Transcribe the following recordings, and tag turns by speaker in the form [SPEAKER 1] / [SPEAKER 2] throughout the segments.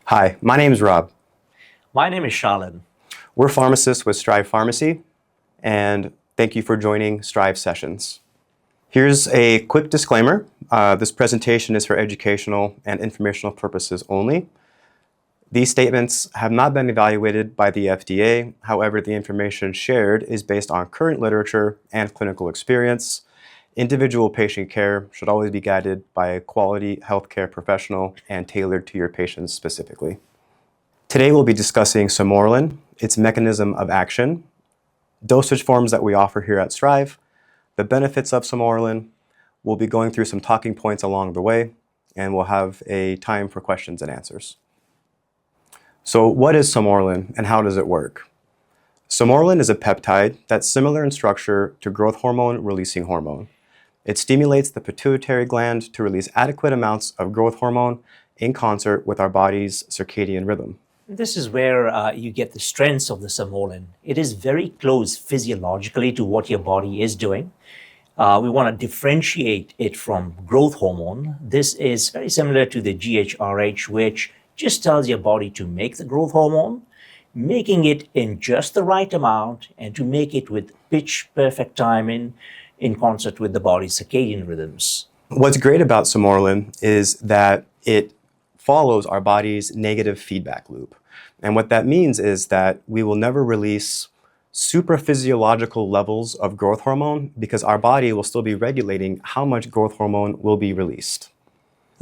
[SPEAKER 1] Hi, my name is Rob.
[SPEAKER 2] My name is Shalin.
[SPEAKER 1] We're pharmacists with Strive Pharmacy, and thank you for joining Strive Sessions. Here's a quick disclaimer. This presentation is for educational and informational purposes only. These statements have not been evaluated by the FDA. However, the information shared is based on current literature and clinical experience. Individual patient care should always be guided by a quality healthcare professional and tailored to your patients specifically. Today we'll be discussing Sermorelin, its mechanism of action, dosage forms that we offer here at Strive, the benefits of Sermorelin. We'll be going through some talking points along the way, and we'll have a time for questions and answers. So what is Sermorelin and how does it work? Sermorelin is a peptide that's similar in structure to growth hormone releasing hormone. It stimulates the pituitary gland to release adequate amounts of growth hormone in concert with our body's circadian rhythm.
[SPEAKER 2] This is where you get the strengths of the Sermorelin. It is very close physiologically to what your body is doing. We want to differentiate it from growth hormone. This is very similar to the GHRH, which just tells your body to make the growth hormone, making it in just the right amount and to make it with pitch perfect timing in concert with the body's circadian rhythms.
[SPEAKER 1] What's great about Sermorelin is that it follows our body's negative feedback loop. And what that means is that we will never release supraphysiological levels of growth hormone because our body will still be regulating how much growth hormone will be released.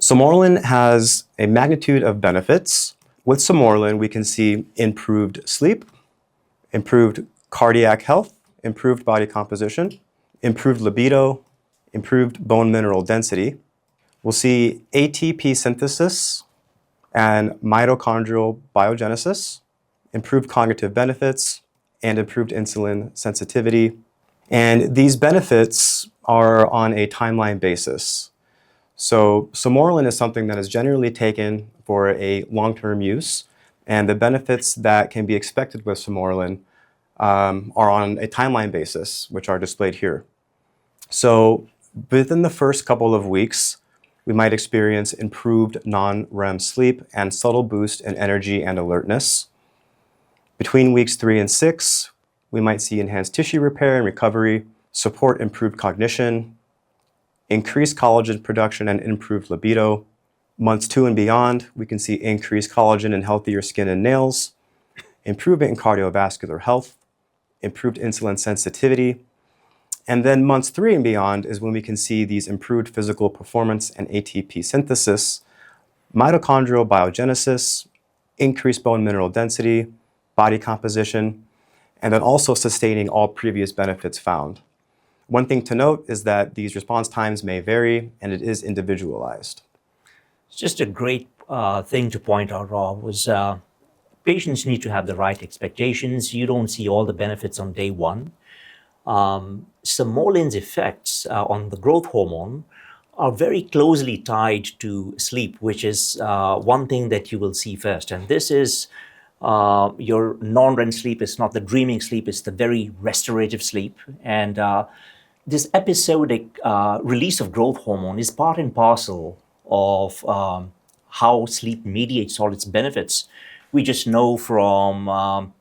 [SPEAKER 1] Sermorelin has a magnitude of benefits. With Sermorelin, we can see improved sleep, improved cardiac health, improved body composition, improved libido, improved bone mineral density. We'll see ATP synthesis and mitochondrial biogenesis, improved cognitive benefits, and improved insulin sensitivity. And these benefits are on a timeline basis. So Sermorelin is something that is generally taken for a long-term use, and the benefits that can be expected with Sermorelin are on a timeline basis, which are displayed here. So within the first couple of weeks, we might experience improved non-REM sleep and subtle boost in energy and alertness. Between weeks 3 and 6, we might see enhanced tissue repair and recovery, support improved cognition, increased collagen production and improved libido. Months 2 and beyond, we can see increased collagen and healthier skin and nails, improvement in cardiovascular health, improved insulin sensitivity. And then months 3 and beyond is when we can see these improved physical performance and ATP synthesis, mitochondrial biogenesis, increased bone mineral density, body composition, and then also sustaining all previous benefits found. One thing to note is that these response times may vary and it is individualized.
[SPEAKER 2] It's just a great thing to point out, Rob, was patients need to have the right expectations. You don't see all the benefits on day one. Sermorelin's effects on the growth hormone are very closely tied to sleep, which is one thing that you will see first. And this is your non-REM sleep. It's not the dreaming sleep, it's the very restorative sleep. And this episodic release of growth hormone is part and parcel of how sleep mediates all its benefits. We just know from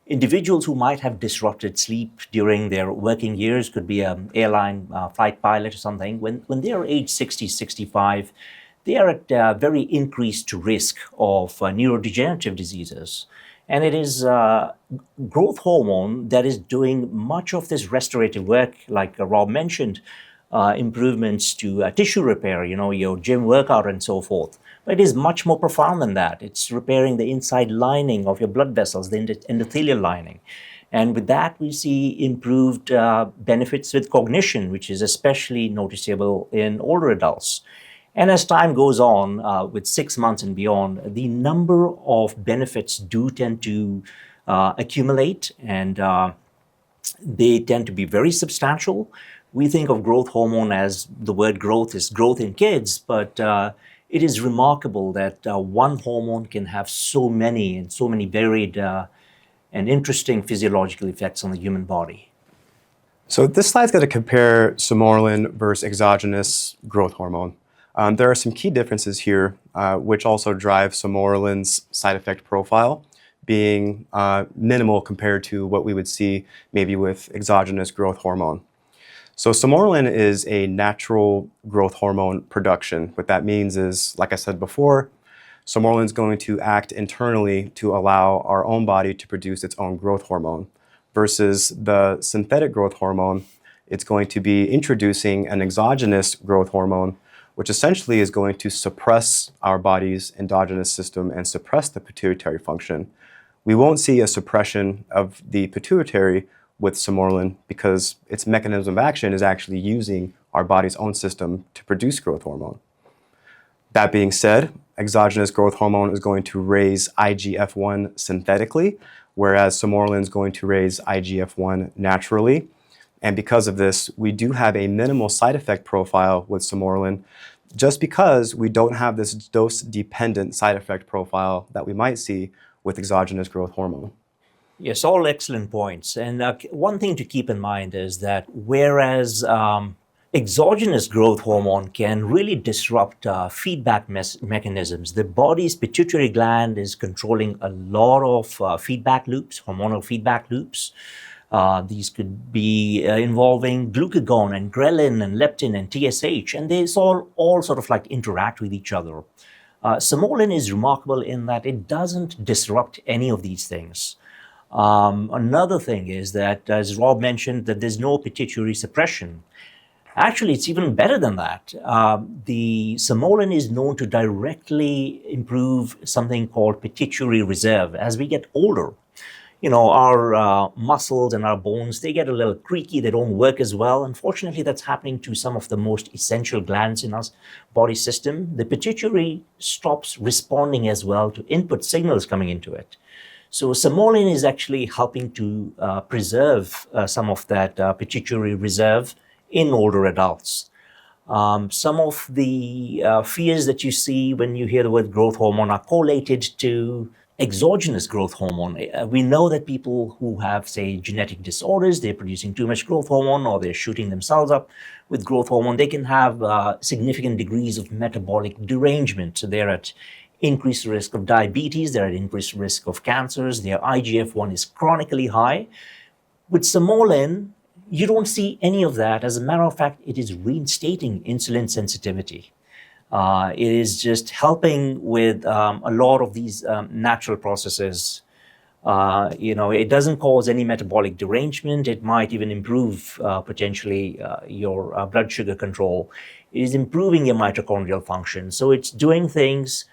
[SPEAKER 2] individuals who might have disrupted sleep during their working years, could be an airline flight pilot or something, when they are age 60, 65, they are at very increased risk of neurodegenerative diseases. And it is growth hormone that is doing much of this restorative work, like Rob mentioned, improvements to tissue repair, your gym workout and so forth. But it is much more profound than that. It's repairing the inside lining of your blood vessels, the endothelial lining. And with that, we see improved benefits with cognition, which is especially noticeable in older adults. And as time goes on, with 6 months and beyond, the number of benefits do tend to accumulate, and they tend to be very substantial. We think of growth hormone as the word growth is growth in kids, but it is remarkable that one hormone can have so many varied and interesting physiological effects on the human body.
[SPEAKER 1] So this slide's going to compare Sermorelin versus exogenous growth hormone. There are some key differences here, which also drive Sermorelin's side effect profile, being minimal compared to what we would see maybe with exogenous growth hormone. So Sermorelin is a natural growth hormone production. What that means is, like I said before, Sermorelin is going to act internally to allow our own body to produce its own growth hormone, versus the synthetic growth hormone. It's going to be introducing an exogenous growth hormone, which essentially is going to suppress our body's endogenous system and suppress the pituitary function. We won't see a suppression of the pituitary with Sermorelin because its mechanism of action is actually using our body's own system to produce growth hormone. That being said, exogenous growth hormone is going to raise IGF-1 synthetically, whereas Sermorelin is going to raise IGF-1 naturally. And because of this, we do have a minimal side effect profile with Sermorelin, just because we don't have this dose-dependent side effect profile that we might see with exogenous growth hormone.
[SPEAKER 2] Yes, all excellent points. And one thing to keep in mind is that whereas exogenous growth hormone can really disrupt feedback mechanisms, the body's pituitary gland is controlling a lot of feedback loops, hormonal feedback loops. These could be involving glucagon and ghrelin and leptin and TSH, and they all sort of like interact with each other. Sermorelin is remarkable in that it doesn't disrupt any of these things. Another thing is that, as Rob mentioned, that there's no pituitary suppression. Actually, it's even better than that. The Sermorelin is known to directly improve something called pituitary reserve. As we get older, our muscles and our bones, they get a little creaky, they don't work as well. Unfortunately, that's happening to some of the most essential glands in our body system. The pituitary stops responding as well to input signals coming into it. So Sermorelin is actually helping to preserve some of that pituitary reserve in older adults. Some of the fears that you see when you hear the word growth hormone are correlated to exogenous growth hormone. We know that people who have, say, genetic disorders, they're producing too much growth hormone or they're shooting themselves up with growth hormone. They can have significant degrees of metabolic derangement. So they're at increased risk of diabetes, they're at increased risk of cancers, their IGF-1 is chronically high. With Sermorelin, you don't see any of that. As a matter of fact, it is reinstating insulin sensitivity. It is just helping with a lot of these natural processes. It doesn't cause any metabolic derangement. It might even improve potentially your blood sugar control. It is improving your mitochondrial function. So it's doing things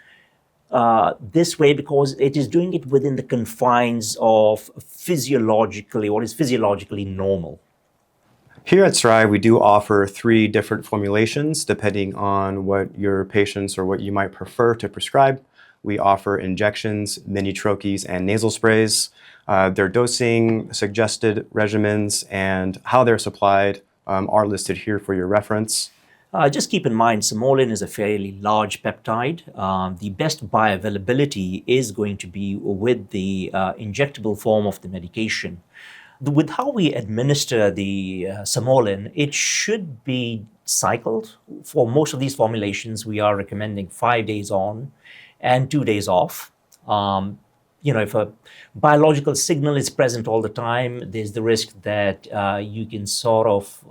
[SPEAKER 2] this way because it is doing it within the confines of what is physiologically normal.
[SPEAKER 1] Here at SRI, we do offer 3 different formulations depending on what your patients or what you might prefer to prescribe. We offer injections, mini troches, and nasal sprays. Their dosing, suggested regimens, and how they're supplied are listed here for your reference.
[SPEAKER 2] Just keep in mind, Sermorelin is a fairly large peptide. The best bioavailability is going to be with the injectable form of the medication. With how we administer the Sermorelin, it should be cycled. For most of these formulations, we are recommending 5 days on and 2 days off. If a biological signal is present all the time, there's the risk that you can sort of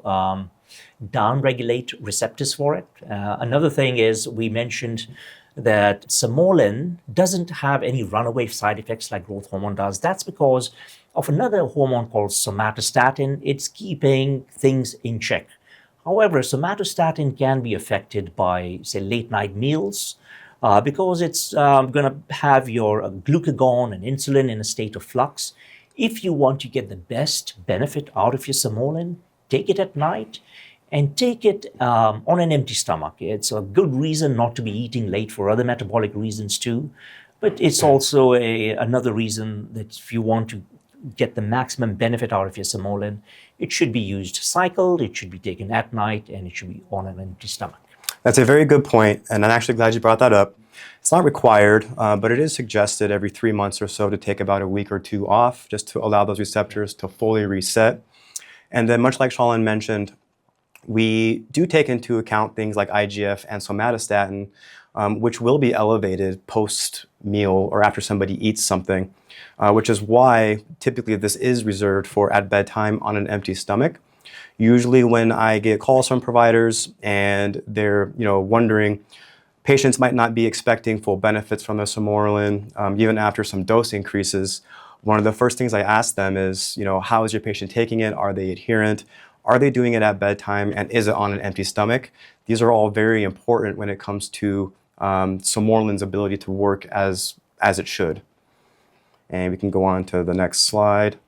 [SPEAKER 2] downregulate receptors for it. Another thing is we mentioned that Sermorelin doesn't have any runaway side effects like growth hormone does. That's because of another hormone called somatostatin. It's keeping things in check. However, somatostatin can be affected by, say, late night meals because it's going to have your glucagon and insulin in a state of flux. If you want to get the best benefit out of your Sermorelin, take it at night and take it on an empty stomach. It's a good reason not to be eating late for other metabolic reasons too, but it's also another reason that if you want to get the maximum benefit out of your Sermorelin, it should be used cycled, it should be taken at night, and it should be on an empty stomach.
[SPEAKER 1] That's a very good point, and I'm actually glad you brought that up. It's not required, but it is suggested every 3 months or so to take about a week or 2 off, just to allow those receptors to fully reset. And then, much like Shalin mentioned, we do take into account things like IGF and somatostatin, which will be elevated post-meal or after somebody eats something, which is why typically this is reserved for at bedtime on an empty stomach. Usually when I get calls from providers and they're wondering, patients might not be expecting full benefits from the Sermorelin, even after some dose increases. One of the first things I ask them is, how is your patient taking it? Are they adherent? Are they doing it at bedtime? And is it on an empty stomach? These are all very important when it comes to Sermorelin's ability to work as it should. And we can go on to the next slide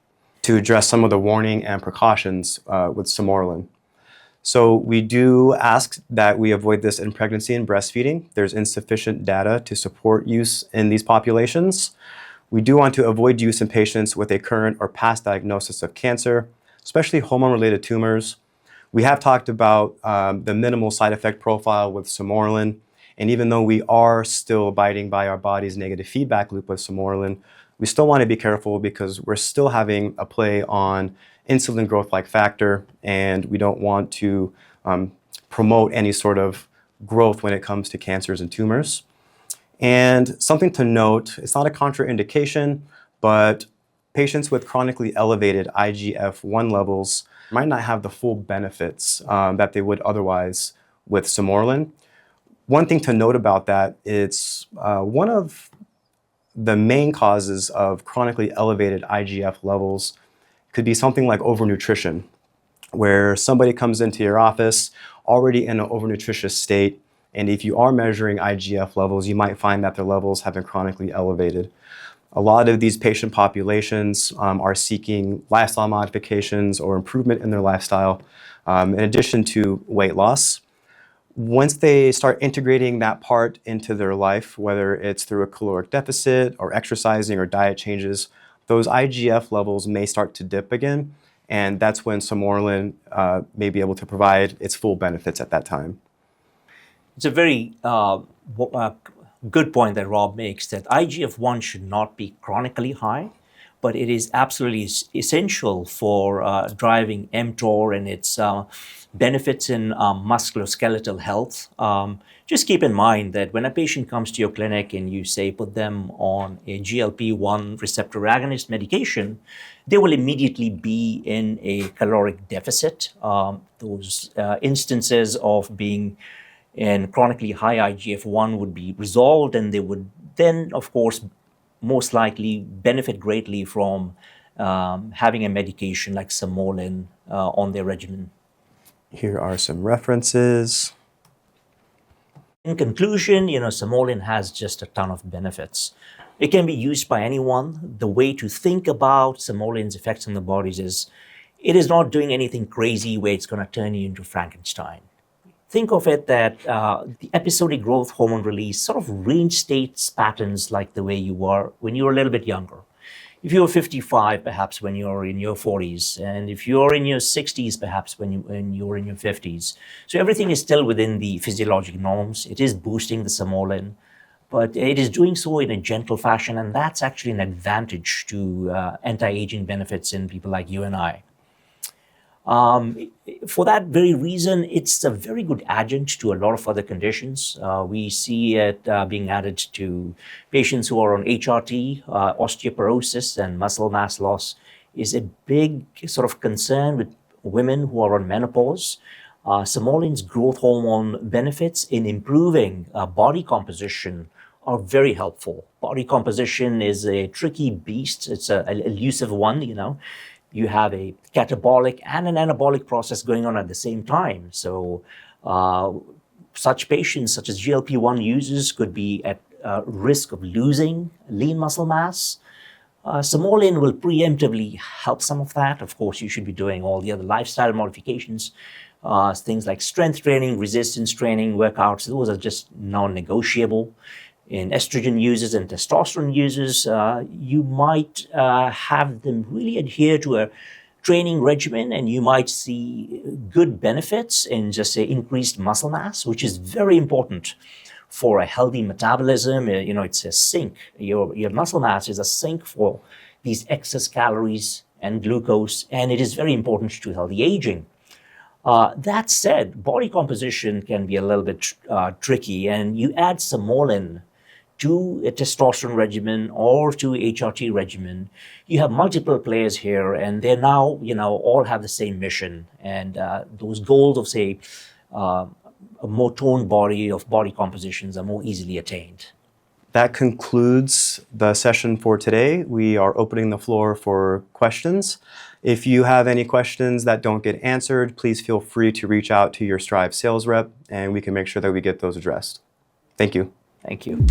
[SPEAKER 1] to address some of the warning and precautions with Sermorelin. So we do ask that we avoid this in pregnancy and breastfeeding. There's insufficient data to support use in these populations. We do want to avoid use in patients with a current or past diagnosis of cancer, especially hormone-related tumors. We have talked about the minimal side effect profile with Sermorelin, and even though we are still abiding by our body's negative feedback loop with Sermorelin, we still want to be careful because we're still having a play on insulin growth-like factor, and we don't want to promote any sort of growth when it comes to cancers and tumors. And something to note, it's not a contraindication, but patients with chronically elevated IGF-1 levels might not have the full benefits that they would otherwise with Sermorelin. One thing to note about that, it's one of the main causes of chronically elevated IGF levels could be something like overnutrition, where somebody comes into your office already in an overnutritious state, and if you are measuring IGF levels, you might find that their levels have been chronically elevated. A lot of these patient populations are seeking lifestyle modifications or improvement in their lifestyle, in addition to weight loss. Once they start integrating that part into their life, whether it's through a caloric deficit or exercising or diet changes, those IGF levels may start to dip again, and that's when Sermorelin may be able to provide its full benefits at that time.
[SPEAKER 2] It's a very good point that Rob makes, that IGF-1 should not be chronically high, but it is absolutely essential for driving mTOR and its benefits in musculoskeletal health. Just keep in mind that when a patient comes to your clinic and you say put them on a GLP-1 receptor agonist medication, they will immediately be in a caloric deficit. Those instances of being in chronically high IGF-1 would be resolved, and they would then, of course, most likely benefit greatly from having a medication like Sermorelin on their regimen.
[SPEAKER 1] Here are some references.
[SPEAKER 2] In conclusion, Sermorelin has just a ton of benefits. It can be used by anyone. The way to think about Sermorelin's effects on the bodies is it is not doing anything crazy where it's going to turn you into Frankenstein. Think of it that the episodic growth hormone release sort of reinstates patterns like the way you were when you were a little bit younger. If you were 55, perhaps when you're in your 40s, and if you're in your 60s, perhaps when you're in your 50s. So everything is still within the physiologic norms. It is boosting the Sermorelin, but it is doing so in a gentle fashion, and that's actually an advantage to anti-aging benefits in people like you and I. For that very reason, it's a very good adjunct to a lot of other conditions. We see it being added to patients who are on HRT. Osteoporosis and muscle mass loss is a big sort of concern with women who are on menopause. Sermorelin's growth hormone benefits in improving body composition are very helpful. Body composition is a tricky beast. It's an elusive one, You have a catabolic and an anabolic process going on at the same time. So such patients, such as GLP-1 users, could be at risk of losing lean muscle mass. Sermorelin will preemptively help some of that. Of course, you should be doing all the other lifestyle modifications, things like strength training, resistance training, workouts. Those are just non-negotiable. In estrogen users and testosterone users, you might have them really adhere to a training regimen, and you might see good benefits in just say increased muscle mass, which is very important for a healthy metabolism. It's a sink. Your muscle mass is a sink for these excess calories and glucose, and it is very important to healthy aging. That said, body composition can be a little bit tricky, and you add Sermorelin to a testosterone regimen or to HRT regimen, you have multiple players here, and they now, all have the same mission. And those goals of, say, a more toned body, of body compositions, are more easily attained.
[SPEAKER 1] That concludes the session for today. We are opening the floor for questions. If you have any questions that don't get answered, please feel free to reach out to your Strive sales rep, and we can make sure that we get those addressed. Thank you.
[SPEAKER 2] Thank you.